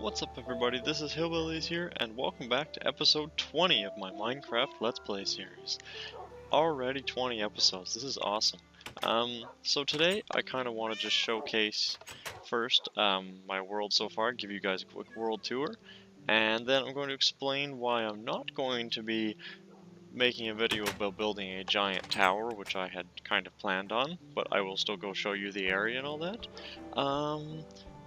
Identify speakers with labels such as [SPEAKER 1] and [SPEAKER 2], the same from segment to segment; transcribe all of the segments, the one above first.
[SPEAKER 1] What's up everybody, this is Hillbillies here, and welcome back to episode 20 of my Minecraft Let's Play series. Already 20 episodes, this is awesome. So today I kind of want to just showcase first my world so far, give you guys a quick world tour, and then I'm going to explain why I'm not going to be making a video about building a giant tower, which I had kind of planned on, but I will still go show you the area and all that.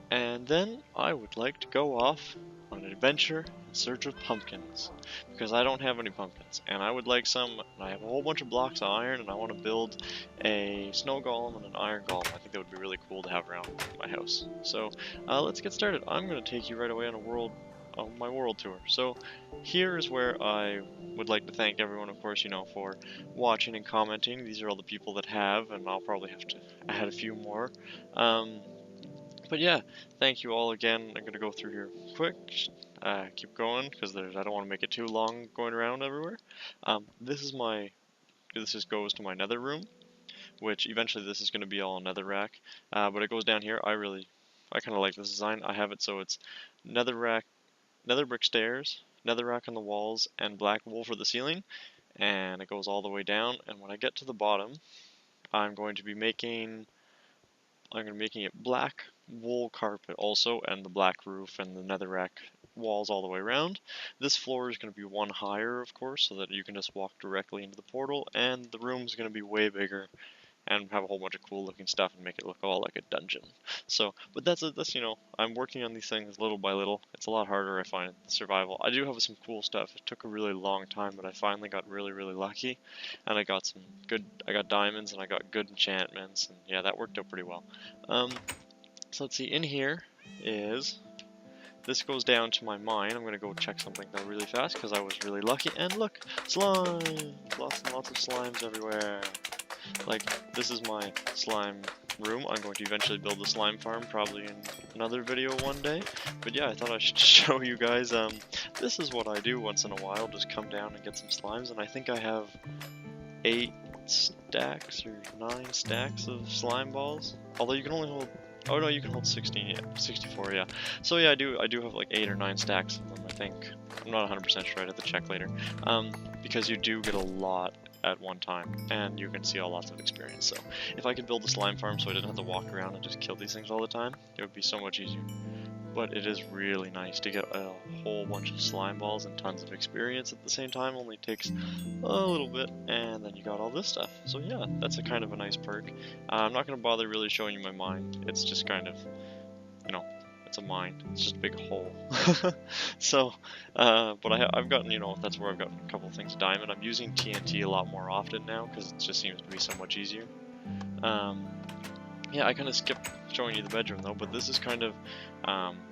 [SPEAKER 1] And then I would like to go off on an adventure in search of pumpkins, because I don't have any pumpkins, and I would like some. I have a whole bunch of blocks of iron, and I want to build a snow golem and an iron golem. I think that would be really cool to have around my house. So let's get started. I'm going to take you right away on my world tour. So here is where I would like to thank everyone, of course, for watching and commenting. These are all the people that have, and I'll probably have to add a few more. But yeah, thank you all again. I'm gonna go through here quick, keep going, because I don't want to make it too long going around everywhere. This just goes to my nether room, which eventually this is gonna be all netherrack. But it goes down here. I kind of like this design. I have it so it's nether brick stairs, netherrack on the walls, and black wool for the ceiling, and it goes all the way down. And when I get to the bottom, I'm going to be making it black wool carpet also, and the black roof and the netherrack walls all the way around. This floor is going to be one higher, of course, so that you can just walk directly into the portal, and the room is going to be way bigger and have a whole bunch of cool looking stuff and make it look all like a dungeon. So, but that's I'm working on these things little by little. It's a lot harder, I find, survival. I do have some cool stuff. It took a really long time, but I finally got really lucky, and I got diamonds and I got good enchantments, and yeah, that worked out pretty well. So let's see, in here this goes down to my mine. I'm gonna go check something though really fast because I was really lucky, and look, slime! Lots and lots of slimes everywhere. Like, this is my slime room. I'm going to eventually build a slime farm, probably in another video one day. But yeah, I thought I should show you guys, this is what I do once in a while, just come down and get some slimes, and I think I have 8 stacks or 9 stacks of slime balls. Although you can only hold, oh no, you can hold 16, yeah, 64, yeah. So yeah, I do have like 8 or 9 stacks of them, I think. I'm not 100% sure, I'd have to check later. Because you do get a lot at one time, and you can see lots of experience. So if I could build a slime farm so I didn't have to walk around and just kill these things all the time, it would be so much easier. But it is really nice to get a whole bunch of slime balls and tons of experience at the same time. Only takes a little bit, and then you got all this stuff. So yeah, that's a kind of a nice perk. I'm not going to bother really showing you my mine. It's just kind of, it's a mine. It's just a big hole. So, but I've gotten, that's where I've gotten a couple things diamond. I'm using TNT a lot more often now because it just seems to be so much easier. Yeah, I kind of skipped showing you the bedroom though, but this is kind of,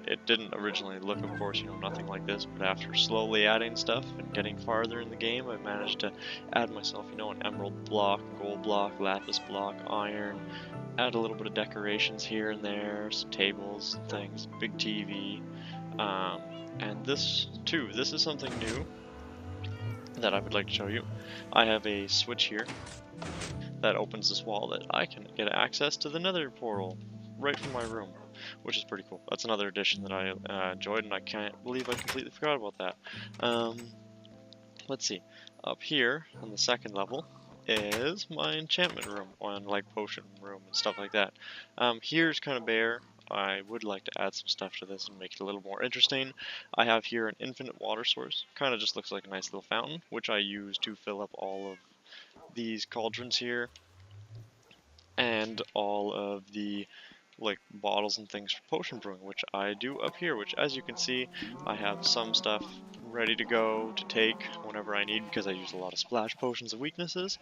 [SPEAKER 1] it didn't originally look, of course, nothing like this, but after slowly adding stuff and getting farther in the game, I managed to add myself, an emerald block, gold block, lapis block, iron, add a little bit of decorations here and there, some tables, things, big TV, and this is something new that I would like to show you. I have a switch here that opens this wall that I can get access to the nether portal right from my room, which is pretty cool. That's another addition that I enjoyed, and I can't believe I completely forgot about that. Let's see, up here on the second level is my enchantment room, and like potion room and stuff like that. Here's kind of bare. I would like to add some stuff to this and make it a little more interesting. I have here an infinite water source. Kind of just looks like a nice little fountain, which I use to fill up all of these cauldrons here and all of the bottles and things for potion brewing, which I do up here, which as you can see, I have some stuff ready to go to take whenever I need, because I use a lot of splash potions of weaknesses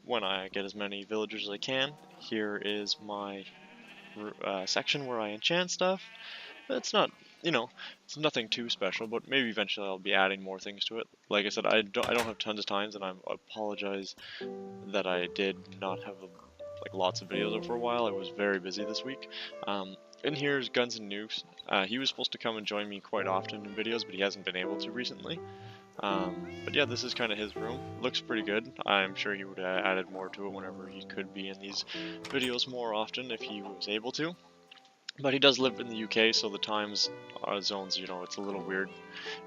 [SPEAKER 1] when I get as many villagers as I can. Here is my section where I enchant stuff. It's not, it's nothing too special, but maybe eventually I'll be adding more things to it. Like I said, I don't have tons of times, and I apologize that I did not have lots of videos up for a while. I was very busy this week. And here's Guns and Nukes. He was supposed to come and join me quite often in videos, but he hasn't been able to recently. But yeah, this is kind of his room. Looks pretty good. I'm sure he would have added more to it whenever he could be in these videos more often if he was able to. But he does live in the UK, so the times zones, you know, it's a little weird.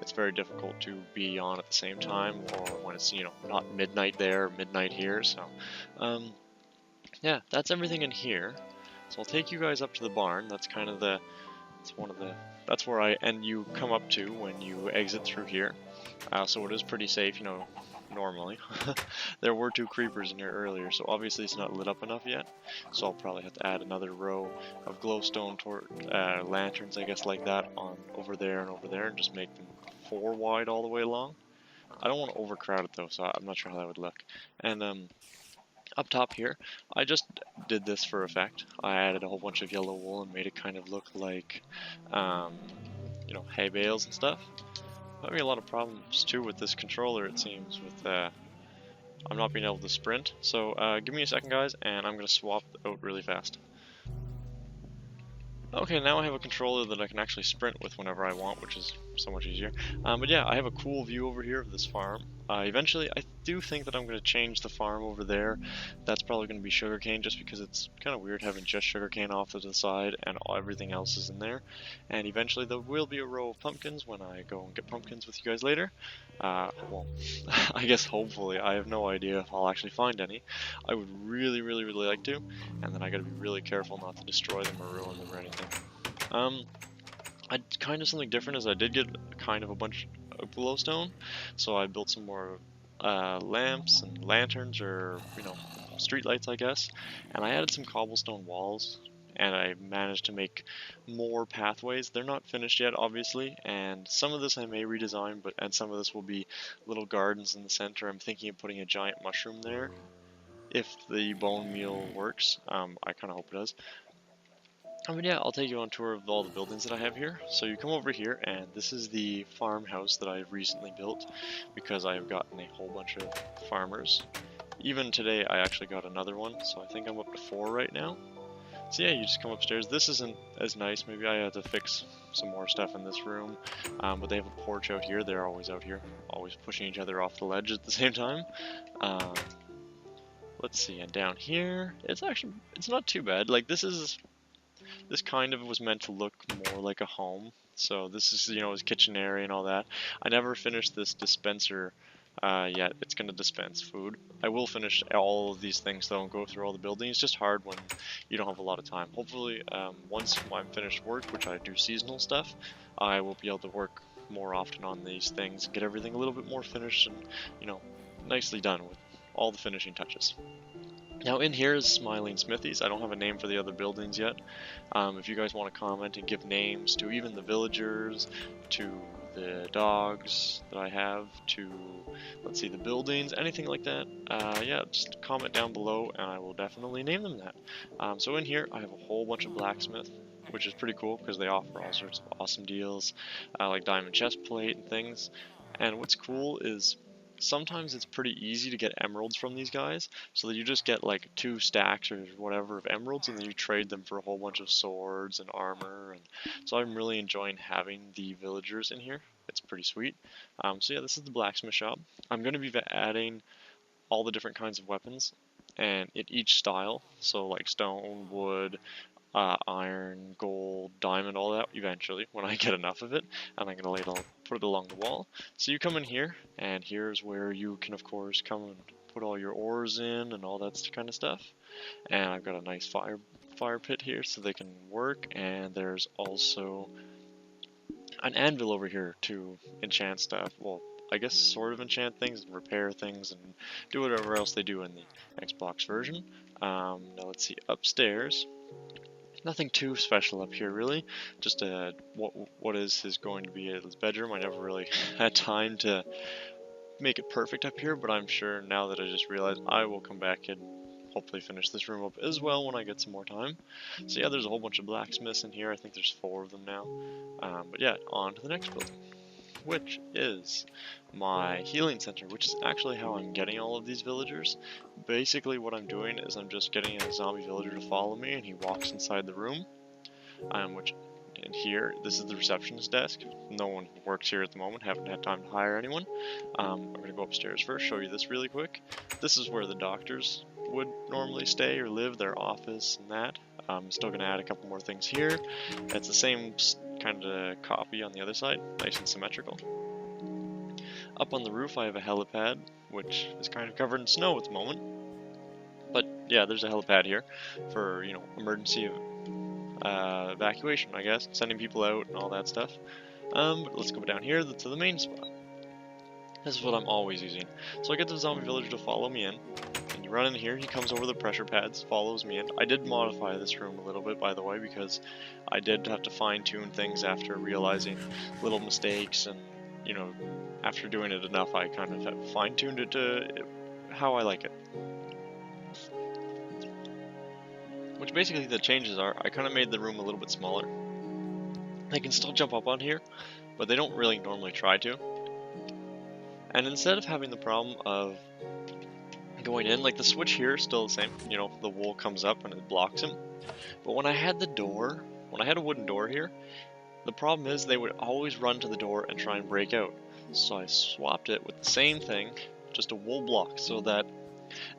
[SPEAKER 1] It's very difficult to be on at the same time, or when it's, you know, not midnight there, midnight here. So, yeah, that's everything in here. So I'll take you guys up to the barn. That's kind of it's one of the, that's where you come up to when you exit through here. So it is pretty safe, you know, normally. There were 2 creepers in here earlier, so obviously it's not lit up enough yet. So I'll probably have to add another row of glowstone lanterns, I guess, like that on over there, and just make them 4 wide all the way along. I don't want to overcrowd it though, so I'm not sure how that would look. And up top here, I just did this for effect. I added a whole bunch of yellow wool and made it kind of look like, um, you know, hay bales and stuff. Having a lot of problems too with this controller, it seems, with I'm not being able to sprint. So give me a second, guys, and I'm gonna swap out really fast. Okay, now I have a controller that I can actually sprint with whenever I want, which is so much easier. But yeah, I have a cool view over here of this farm. Eventually, I do think that I'm going to change the farm over there. That's probably going to be sugarcane, just because it's kind of weird having just sugarcane off to the side and everything else is in there. And eventually there will be a row of pumpkins when I go and get pumpkins with you guys later. Well, I guess hopefully. I have no idea if I'll actually find any. I would really, really, really like to, and then I gotta be really careful not to destroy them or ruin them or anything. Kind of something different is I did get kind of a bunch of glowstone, so I built some more lamps and lanterns, or, you know, street lights, I guess, and I added some cobblestone walls, and I managed to make more pathways. They're not finished yet, obviously, and some of this I may redesign, and some of this will be little gardens in the center. I'm thinking of putting a giant mushroom there, if the bone meal works. I kind of hope it does. But yeah, I'll take you on a tour of all the buildings that I have here. So you come over here, and this is the farmhouse that I've recently built, because I have gotten a whole bunch of farmers. Even today, I actually got another one, so I think I'm up to 4 right now. So yeah, you just come upstairs. This isn't as nice. Maybe I had to fix some more stuff in this room. But they have a porch out here. They're always out here, always pushing each other off the ledge at the same time. Let's see, and down here, it's not too bad. Like, this kind of was meant to look more like a home. So this is, you know, his kitchen area and all that. I never finished this dispenser yet. It's going to dispense food. I will finish all of these things though and go through all the buildings. It's just hard when you don't have a lot of time. Hopefully, once I'm finished work, which I do seasonal stuff, I will be able to work more often on these things and get everything a little bit more finished and, you know, nicely done with all the finishing touches. Now in here is Smiling Smithies. I don't have a name for the other buildings yet. If you guys want to comment and give names to even the villagers, to the dogs that I have, to, let's see, the buildings, anything like that, yeah, just comment down below and I will definitely name them that. So in here I have a whole bunch of blacksmith, which is pretty cool because they offer all sorts of awesome deals, like diamond chest plate and things. And what's cool is sometimes it's pretty easy to get emeralds from these guys, so that you just get like 2 stacks or whatever of emeralds, and then you trade them for a whole bunch of swords and armor. And so I'm really enjoying having the villagers in here. It's pretty sweet. So yeah, this is the blacksmith shop. I'm going to be adding all the different kinds of weapons and in each style, so like stone, wood, iron, gold, diamond, all that eventually when I get enough of it, and I'm gonna put it along the wall. So you come in here, and here's where you can of course come and put all your ores in and all that kind of stuff. And I've got a nice fire pit here so they can work, and there's also an anvil over here to enchant stuff. Well, I guess sort of enchant things and repair things and do whatever else they do in the Xbox version. Now let's see, upstairs. Nothing too special up here, really. Just what is going to be his bedroom. I never really had time to make it perfect up here, but I'm sure now that I just realized, I will come back and hopefully finish this room up as well when I get some more time. So yeah, there's a whole bunch of blacksmiths in here. I think there's 4 of them now. But yeah, on to the next building, which is my healing center, which is actually how I'm getting all of these villagers. Basically what I'm doing is I'm just getting a zombie villager to follow me, and he walks inside the room, which in here, this is the receptionist desk. No one works here at the moment, haven't had time to hire anyone. I'm going to go upstairs first, show you this really quick. This is where the doctors would normally stay or live, their office and that. I'm still going to add a couple more things here. It's the same kind of copy on the other side, nice and symmetrical. Up on the roof I have a helipad, which is kind of covered in snow at the moment. But yeah, there's a helipad here for, you know, emergency evacuation, I guess, sending people out and all that stuff. But let's go down here to the main spot. This is what I'm always using. So I get the zombie villager to follow me in, and you run in here, he comes over the pressure pads, follows me in. I did modify this room a little bit, by the way, because I did have to fine-tune things after realizing little mistakes, and, you know, after doing it enough, I kind of have fine-tuned it to how I like it. Which basically the changes are, I kind of made the room a little bit smaller. They can still jump up on here, but they don't really normally try to. And instead of having the problem of going in, like the switch here is still the same, you know, the wool comes up and it blocks him. But when I had the door, when I had a wooden door here, the problem is they would always run to the door and try and break out. So I swapped it with the same thing, just a wool block, so that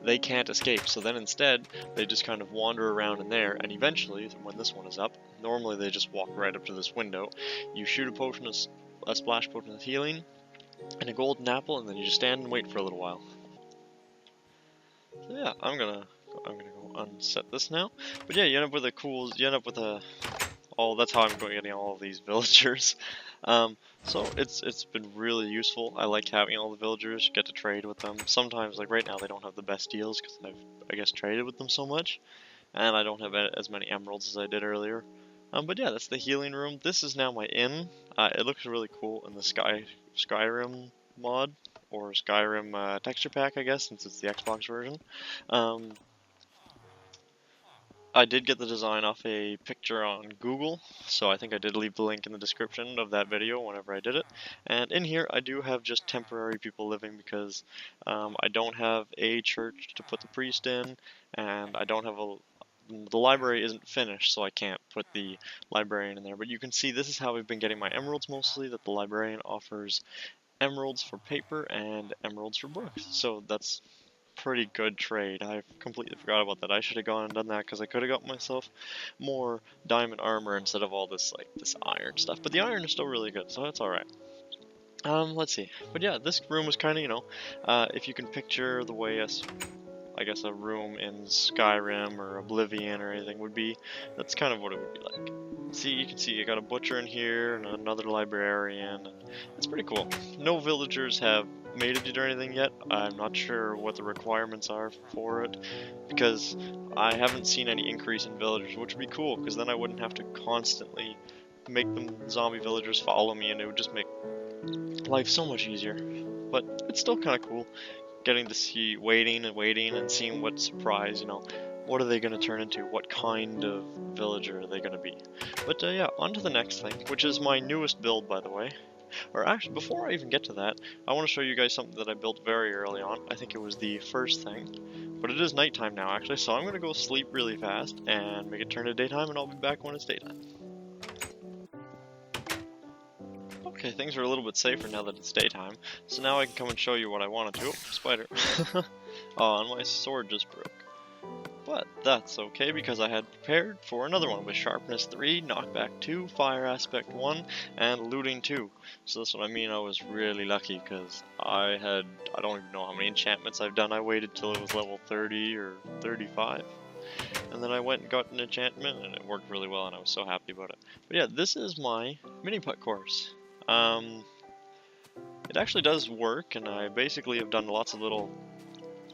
[SPEAKER 1] they can't escape. So then instead, they just kind of wander around in there, and eventually, when this one is up, normally they just walk right up to this window. You shoot a potion, a splash potion of healing, and a golden apple, and then you just stand and wait for a little while. So yeah, I'm gonna go unset this now. But yeah, you end up with that's how I'm getting all of these villagers. So it's been really useful. I like having all the villagers, get to trade with them. Sometimes, like right now, they don't have the best deals because I guess traded with them so much, and I don't have as many emeralds as I did earlier. But yeah, that's the healing room. This is now my inn. It looks really cool in the Skyrim mod, or Skyrim texture pack, I guess, since it's the Xbox version. I did get the design off a picture on Google, so I think I did leave the link in the description of that video whenever I did it. And in here, I do have just temporary people living because I don't have a church to put the priest in, and I don't have the library isn't finished, so I can't put the librarian in there. But you can see this is how I've been getting my emeralds mostly, that the librarian offers emeralds for paper and emeralds for books. So that's pretty good trade. I completely forgot about that. I should have gone and done that because I could have got myself more diamond armor instead of all this this iron stuff. But the iron is still really good, so that's alright. Let's see. But yeah, this room was kind of, you know, if you can picture the way I guess a room in Skyrim or Oblivion or anything would be, that's kind of what it would be like. See, you can see I got a butcher in here and another librarian, and it's pretty cool. No villagers have made it or anything yet. I'm not sure what the requirements are for it, because I haven't seen any increase in villagers, which would be cool, because then I wouldn't have to constantly make them zombie villagers follow me, and it would just make life so much easier. But it's still kind of cool getting to see, waiting and seeing what surprise, you know, what are they going to turn into, what kind of villager are they going to be. But yeah, on to the next thing, which is my newest build, by the way. Or actually, before I even get to that, I want to show you guys something that I built very early on. I think it was the first thing, but it is nighttime now actually, so I'm going to go sleep really fast and make it turn to daytime, and I'll be back when it's daytime. Okay, things are a little bit safer now that it's daytime, so now I can come and show you what I wanted to. Oh, spider. Oh, and my sword just broke. But that's okay, because I had prepared for another one with sharpness 3, knockback 2, fire aspect 1, and looting 2. So that's what I mean, I was really lucky, because I don't even know how many enchantments I've done. I waited till it was level 30 or 35. And then I went and got an enchantment, and it worked really well, and I was so happy about it. But yeah, this is my mini-putt course. It actually does work, and I basically have done lots of little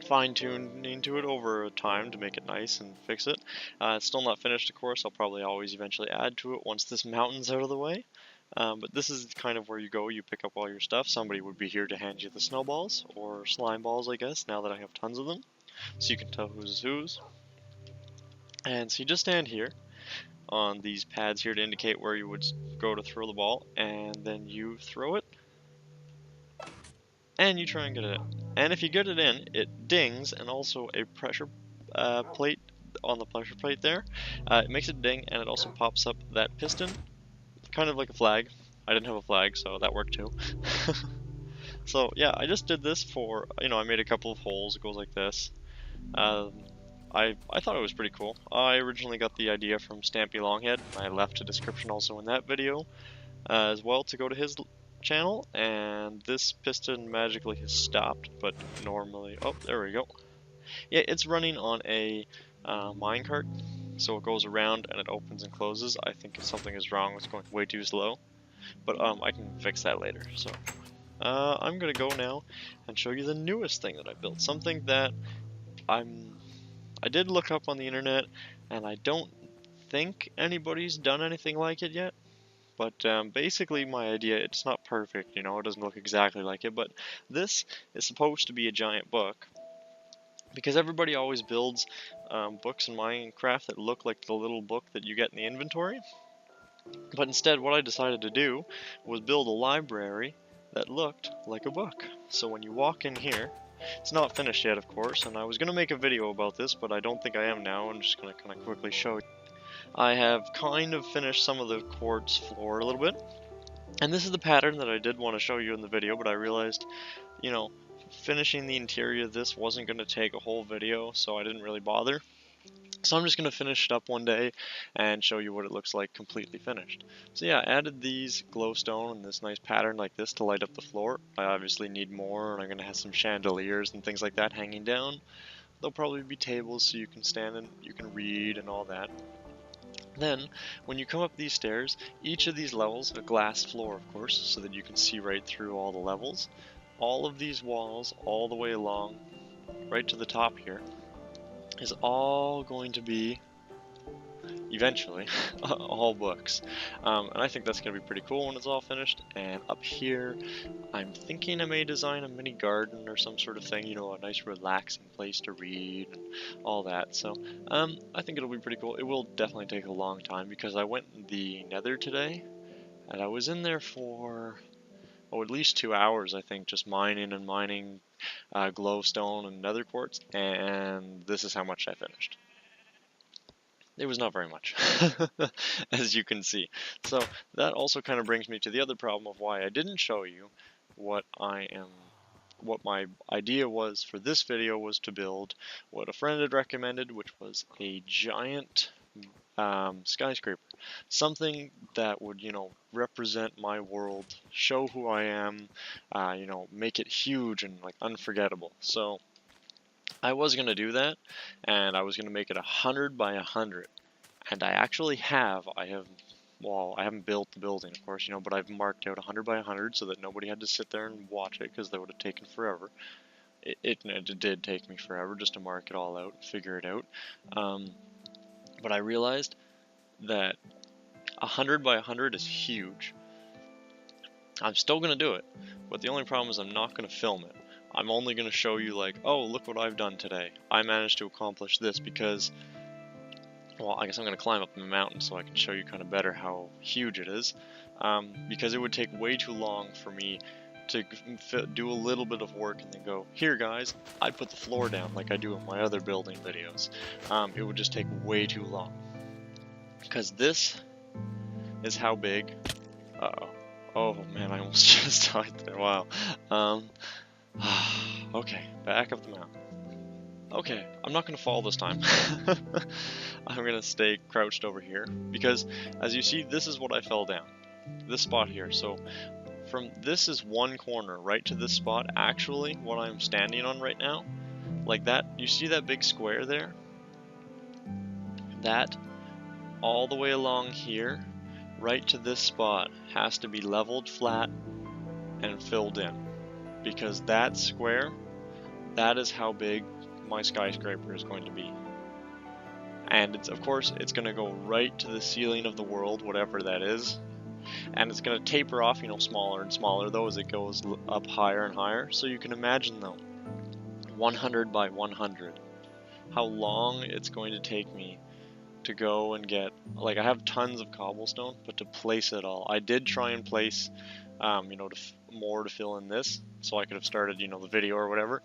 [SPEAKER 1] fine-tuning to it over time to make it nice and fix it. It's still not finished, of course. I'll probably always eventually add to it once this mountain's out of the way. But this is kind of where you go, you pick up all your stuff. Somebody would be here to hand you the snowballs, or slime balls, I guess, now that I have tons of them. So you can tell who's whose. And so you just stand here on these pads here to indicate where you would go to throw the ball, and then you throw it, and you try and get it in. And if you get it in, it dings, and also a pressure plate on the pressure plate there, it makes it ding, and it also pops up that piston, kind of like a flag. I didn't have a flag, so that worked too. So yeah, I just did this for, you know, I made a couple of holes. It goes like this. I thought it was pretty cool. I originally got the idea from Stampy Longhead. I left a description also in that video as well to go to his channel, and this piston magically has stopped, but normally, oh, there we go. Yeah, it's running on a minecart, so it goes around and it opens and closes. I think something is wrong, it's going way too slow, but I can fix that later. So I'm gonna go now and show you the newest thing that I built, something that I did look up on the internet, and I don't think anybody's done anything like it yet. But basically my idea, it's not perfect, you know, it doesn't look exactly like it, but this is supposed to be a giant book, because everybody always builds books in Minecraft that look like the little book that you get in the inventory. But instead, what I decided to do was build a library that looked like a book. So when you walk in here, it's not finished yet, of course, and I was going to make a video about this, but I don't think I am now. I'm just going to kind of quickly show you. I have kind of finished some of the quartz floor a little bit, and this is the pattern that I did want to show you in the video, but I realized, you know, finishing the interior of this wasn't going to take a whole video, so I didn't really bother. So I'm just going to finish it up one day and show you what it looks like completely finished. So yeah, I added these glowstone and this nice pattern like this to light up the floor. I obviously need more, and I'm going to have some chandeliers and things like that hanging down. There'll probably be tables so you can stand and you can read and all that. Then, when you come up these stairs, each of these levels, a glass floor of course, so that you can see right through all the levels. All of these walls, all the way along, right to the top here, is all going to be, eventually, all books. And I think that's going to be pretty cool when it's all finished. And up here, I'm thinking I may design a mini garden or some sort of thing, you know, a nice relaxing place to read and all that. So I think it'll be pretty cool. It will definitely take a long time because I went in the Nether today, and I was in there for, oh, at least 2 hours, I think, just mining and mining glowstone and nether quartz, and this is how much I finished. It was not very much, as you can see. So that also kind of brings me to the other problem of why I didn't show you what my idea was for this video was to build what a friend had recommended, which was a giant skyscraper. Something that would, you know, represent my world, show who I am, you know, make it huge and like unforgettable. So I was going to do that, and I was going to make it 100 by 100. And I actually have, well, I haven't built the building, of course, you know, but I've marked out 100 by 100 so that nobody had to sit there and watch it, because that would have taken forever. It did take me forever just to mark it all out, figure it out. But I realized that 100 by 100 is huge. I'm still going to do it, but the only problem is I'm not going to film it. I'm only going to show you like, oh, look what I've done today. I managed to accomplish this because, well, I guess I'm going to climb up the mountain so I can show you kind of better how huge it is. Because it would take way too long for me to do a little bit of work and then go, here guys, I'd put the floor down like I do in my other building videos. It would just take way too long. Because this is how big, uh-oh. Oh man, I almost just died there, wow. Okay, back up the mountain. Okay, I'm not going to fall this time. I'm going to stay crouched over here, because as you see, this is what I fell down. This spot here. So from this is one corner right to this spot, actually what I'm standing on right now, like that, you see that big square there? That all the way along here, right to this spot, has to be leveled flat and filled in, because that square, that is how big my skyscraper is going to be. And it's, of course, it's going to go right to the ceiling of the world, whatever that is, and it's going to taper off, you know, smaller and smaller though as it goes up higher and higher. So you can imagine though, 100 by 100, how long it's going to take me to go and get, like, I have tons of cobblestone, but to place it all, I did try and place you know, more to fill in this, so I could have started, you know, the video or whatever,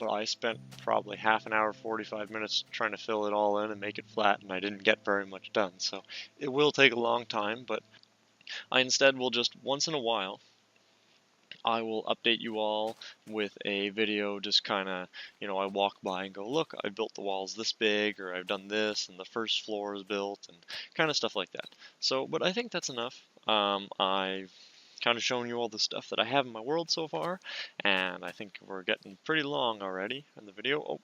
[SPEAKER 1] but I spent probably half an hour, 45 minutes trying to fill it all in and make it flat, and I didn't get very much done. So it will take a long time, but I instead will just once in a while I will update you all with a video, just kind of, I walk by and go, look, I built the walls this big, or I've done this, and the first floor is built, and kind of stuff like that. So, but I think that's enough. I've kind of shown you all the stuff that I have in my world so far, and I think we're getting pretty long already in the video. Oh,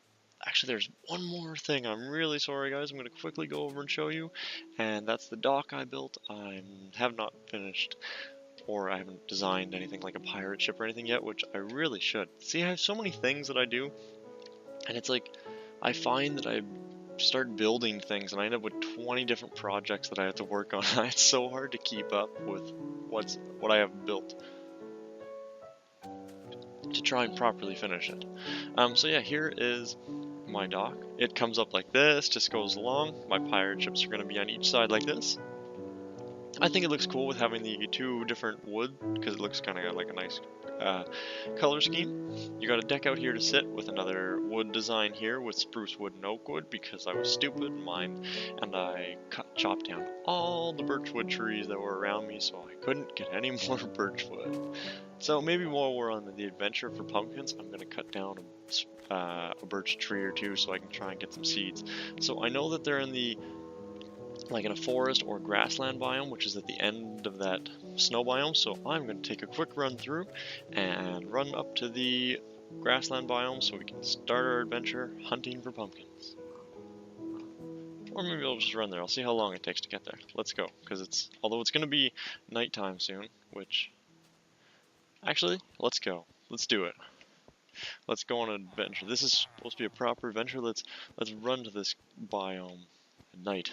[SPEAKER 1] actually, there's one more thing. I'm really sorry, guys. I'm going to quickly go over and show you, and that's the dock I built. I have not finished, or I haven't designed anything like a pirate ship or anything yet, which I really should. See, I have so many things that I do, and it's like, I find that I start building things and I end up with 20 different projects that I have to work on. It's so hard to keep up with what I have built to try and properly finish it. So yeah, here is my dock. It comes up like this, just goes along. My pirate ships are going to be on each side like this. I think it looks cool with having the two different wood, because it looks kind of like a nice color scheme. You got a deck out here to sit with another wood design here with spruce wood and oak wood, because I was stupid and I chopped down all the birchwood trees that were around me, so I couldn't get any more birchwood. So maybe while we're on the adventure for pumpkins, I'm going to cut down a birch tree or two so I can try and get some seeds. So I know that they're in in a forest or grassland biome, which is at the end of that snow biome, so I'm going to take a quick run through and run up to the grassland biome so we can start our adventure hunting for pumpkins. Or maybe I'll just run there. I'll see how long it takes to get there. Let's go, because although it's going to be nighttime soon, which, actually, let's go. Let's do it. Let's go on an adventure. This is supposed to be a proper adventure. Let's run to this biome at night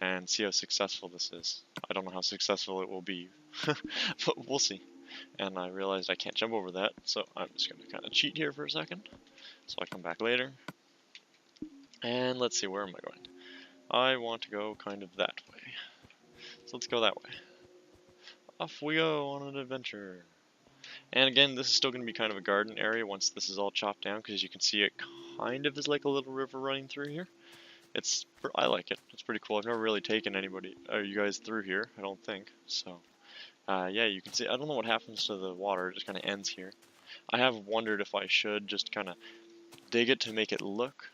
[SPEAKER 1] and see how successful this is. I don't know how successful it will be, but we'll see. And I realized I can't jump over that, so I'm just going to kind of cheat here for a second, so I come back later. And let's see, where am I going? I want to go kind of that way. So let's go that way. Off we go on an adventure. And again, this is still going to be kind of a garden area once this is all chopped down, because you can see it kind of is like a little river running through here. I like it. It's pretty cool. I've never really taken you guys through here, I don't think. So, yeah, you can see, I don't know what happens to the water. It just kind of ends here. I have wondered if I should just kind of dig it to make it look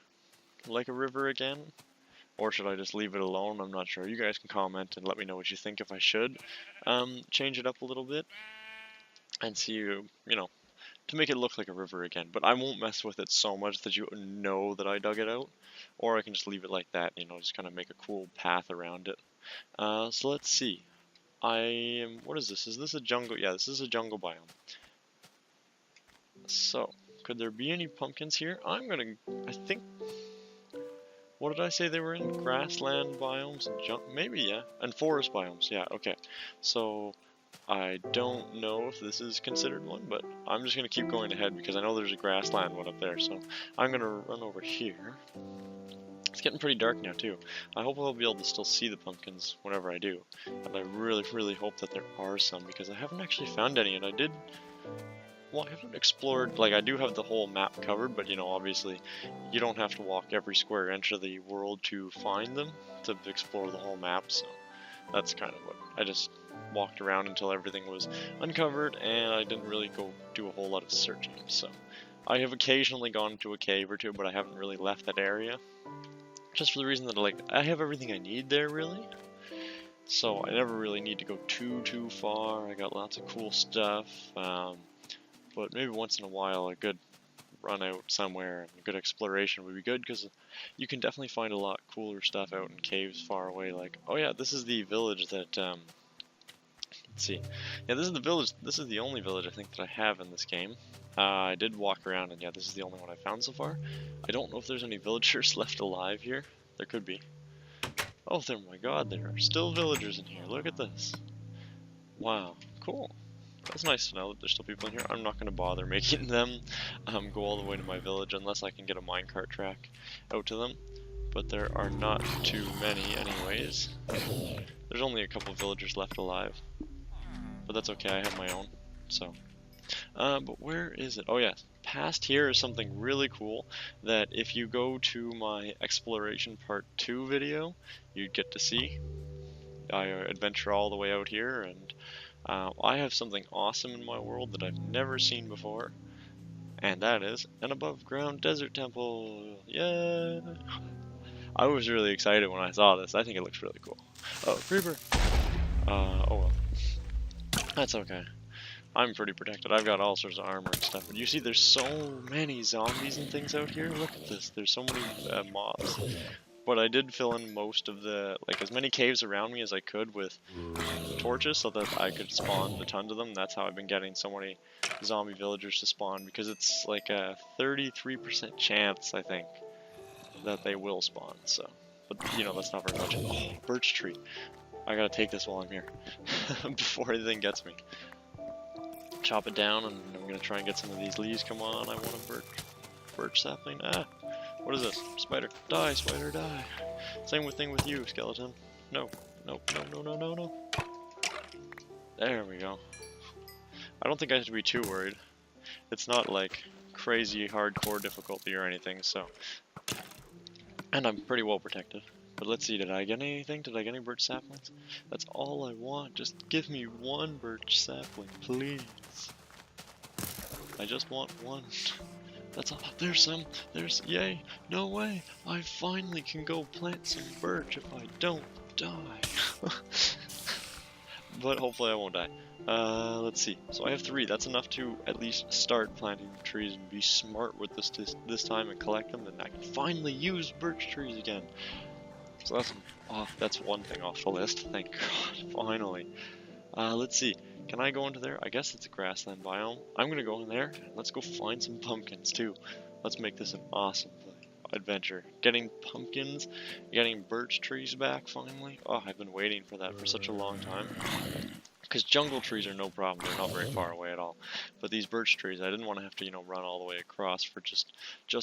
[SPEAKER 1] like a river again, or should I just leave it alone? I'm not sure. You guys can comment and let me know what you think if I should change it up a little bit and see, to make it look like a river again. But I won't mess with it so much that you know that I dug it out. Or I can just leave it like that, just kind of make a cool path around it. So let's see. What is this? Is this a jungle? Yeah, this is a jungle biome. So, could there be any pumpkins here? I think, what did I say they were in? Grassland biomes and maybe, yeah. And forest biomes, yeah, okay. So, I don't know if this is considered one, but I'm just going to keep going ahead because I know there's a grassland one up there, so I'm going to run over here. It's getting pretty dark now too. I hope I'll be able to still see the pumpkins whenever I do, and I really, really hope that there are some, because I haven't actually found any, and I haven't explored, I do have the whole map covered, but obviously you don't have to walk every square inch of the world to find them, to explore the whole map, so that's kind of what, I just walked around until everything was uncovered, and I didn't really go do a whole lot of searching, so I have occasionally gone to a cave or two, but I haven't really left that area, just for the reason that I have everything I need there, really, so I never really need to go too far. I got lots of cool stuff, but maybe once in a while a good run out somewhere and a good exploration would be good, because you can definitely find a lot cooler stuff out in caves far away. Oh yeah, this is the village that let's see, yeah, this is the village. This is the only village I think that I have in this game. I did walk around, and yeah, this is the only one I found so far. I don't know if there's any villagers left alive here. There could be. Oh, my god, there are still villagers in here. Look at this. Wow, cool. That's nice to know that there's still people in here. I'm not going to bother making them go all the way to my village unless I can get a minecart track out to them. But there are not too many anyways. There's only a couple villagers left alive. But that's okay, I have my own. So, but where is it? Oh yeah, past here is something really cool that if you go to my exploration part 2 video, you'd get to see. I adventure all the way out here, and I have something awesome in my world that I've never seen before, and that is an above ground desert temple. Yeah! I was really excited when I saw this. I think it looks really cool. Oh, creeper! Oh well. That's okay. I'm pretty protected. I've got all sorts of armor and stuff. But you see, there's so many zombies and things out here. Look at this. There's so many mobs. But I did fill in most of the, like, as many caves around me as I could with torches so that I could spawn a ton of them. That's how I've been getting so many zombie villagers to spawn, because it's like a 33% chance, I think, that they will spawn. So, but you know, that's not very much. Oh, birch tree. I gotta take this while I'm here before anything gets me. Chop it down, and I'm gonna try and get some of these leaves. Come on, I want a birch sapling. Ah, what is this? Spider, die, spider, die. Same thing with you, skeleton. No, no, no, no, no, no, no. There we go. I don't think I have to be too worried. It's not like crazy hardcore difficulty or anything, so. And I'm pretty well protected. But let's see, did I get anything? Did I get any birch saplings? That's all I want. Just give me one birch sapling, please. I just want one. That's all. There's some. There's. Yay. No way. I finally can go plant some birch if I don't die. But hopefully I won't die. Let's see. So I have 3. That's enough to at least start planting trees and be smart with this time and collect them. And I can finally use birch trees again. So that's one thing off the list. Thank God. Finally. Let's see. Can I go into there? I guess it's a grassland biome. I'm gonna go in there, and let's go find some pumpkins too. Let's make this an awesome adventure. Getting pumpkins, getting birch trees back finally. Oh, I've been waiting for that for such a long time. Because jungle trees are no problem, they're not very far away at all. But these birch trees, I didn't want to have to, you know, run all the way across for just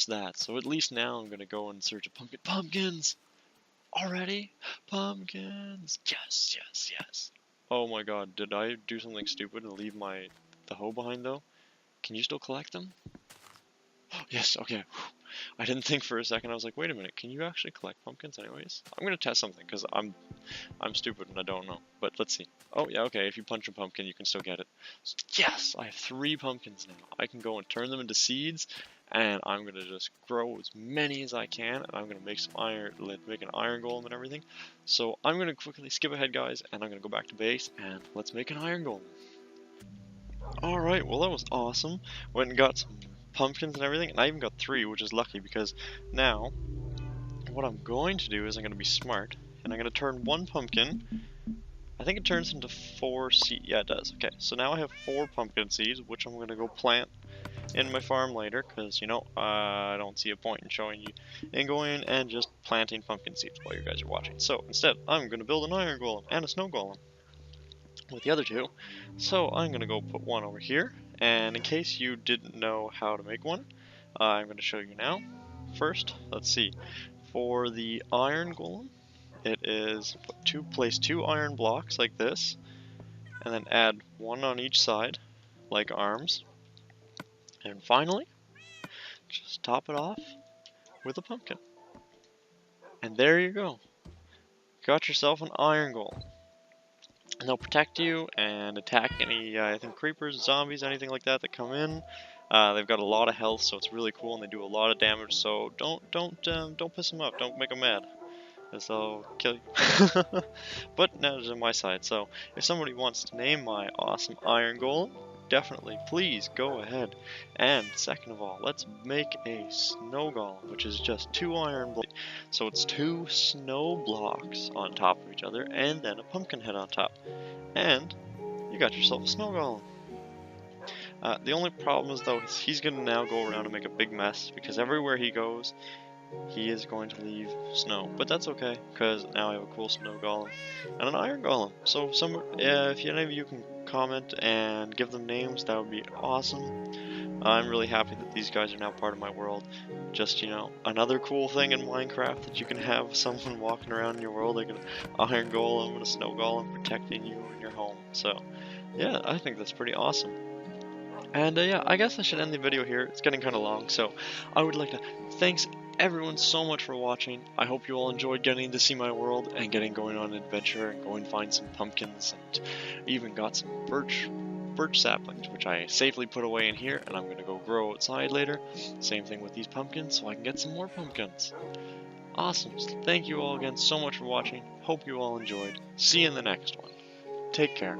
[SPEAKER 1] that. So at least now I'm gonna go in search of pumpkins! Already? Pumpkins! Yes, yes, yes. Oh my god, did I do something stupid and leave the hoe behind though? Can you still collect them? Yes, okay. I didn't think for a second. I was like, wait a minute, can you actually collect pumpkins anyways? I'm gonna test something, because I'm stupid and I don't know. But let's see. Oh yeah, okay, if you punch a pumpkin, you can still get it. So, yes! I have 3 pumpkins now. I can go and turn them into seeds, and I'm gonna just grow as many as I can, and I'm gonna make some make an iron golem and everything. So I'm gonna quickly skip ahead, guys, and I'm gonna go back to base, and let's make an iron golem. Alright, well that was awesome. Went and got some pumpkins and everything, and I even got 3, which is lucky, because now what I'm going to do is I'm going to be smart, and I'm going to turn 1 pumpkin. I think it turns into 4 seeds. Yeah, it does. Okay, so now I have 4 pumpkin seeds, which I'm going to go plant in my farm later, because, you know, I don't see a point in showing you and going and just planting pumpkin seeds while you guys are watching. So instead, I'm going to build an iron golem and a snow golem with the other 2. So I'm going to go put 1 over here, and in case you didn't know how to make one, I'm going to show you now. First, let's see, for the iron golem, it is place 2 iron blocks like this, and then add 1 on each side, like arms, and finally, just top it off with a pumpkin. And there you go. Got yourself an iron golem. And they'll protect you and attack any, I think, creepers, zombies, anything like that come in. They've got a lot of health, so it's really cool, and they do a lot of damage. So don't piss them off. Don't make them mad, because they'll kill you. But now it's on my side. So if somebody wants to name my awesome iron golem, definitely, please go ahead. And second of all, let's make a snow golem, which is just 2 iron blocks. So it's 2 snow blocks on top of each other, and then a pumpkin head on top. And you got yourself a snow golem. The only problem is, though, he's going to now go around and make a big mess, because everywhere he goes, he is going to leave snow. But that's okay, because now I have a cool snow golem and an iron golem. So if any of you can comment and give them names, that would be awesome. I'm really happy that these guys are now part of my world. Just, you know, another cool thing in Minecraft, that you can have someone walking around in your world like an iron golem and a snow golem protecting you in your home. So yeah, I think that's pretty awesome. And yeah, I guess I should end the video here. It's getting kind of long, so I would like to thanks everyone so much for watching. I hope you all enjoyed getting to see my world and getting going on an adventure and going find some pumpkins, and even got some birch saplings, which I safely put away in here, and I'm going to go grow outside later. Same thing with these pumpkins, so I can get some more pumpkins. Awesome. Thank you all again so much for watching. Hope you all enjoyed. See you in the next one. Take care.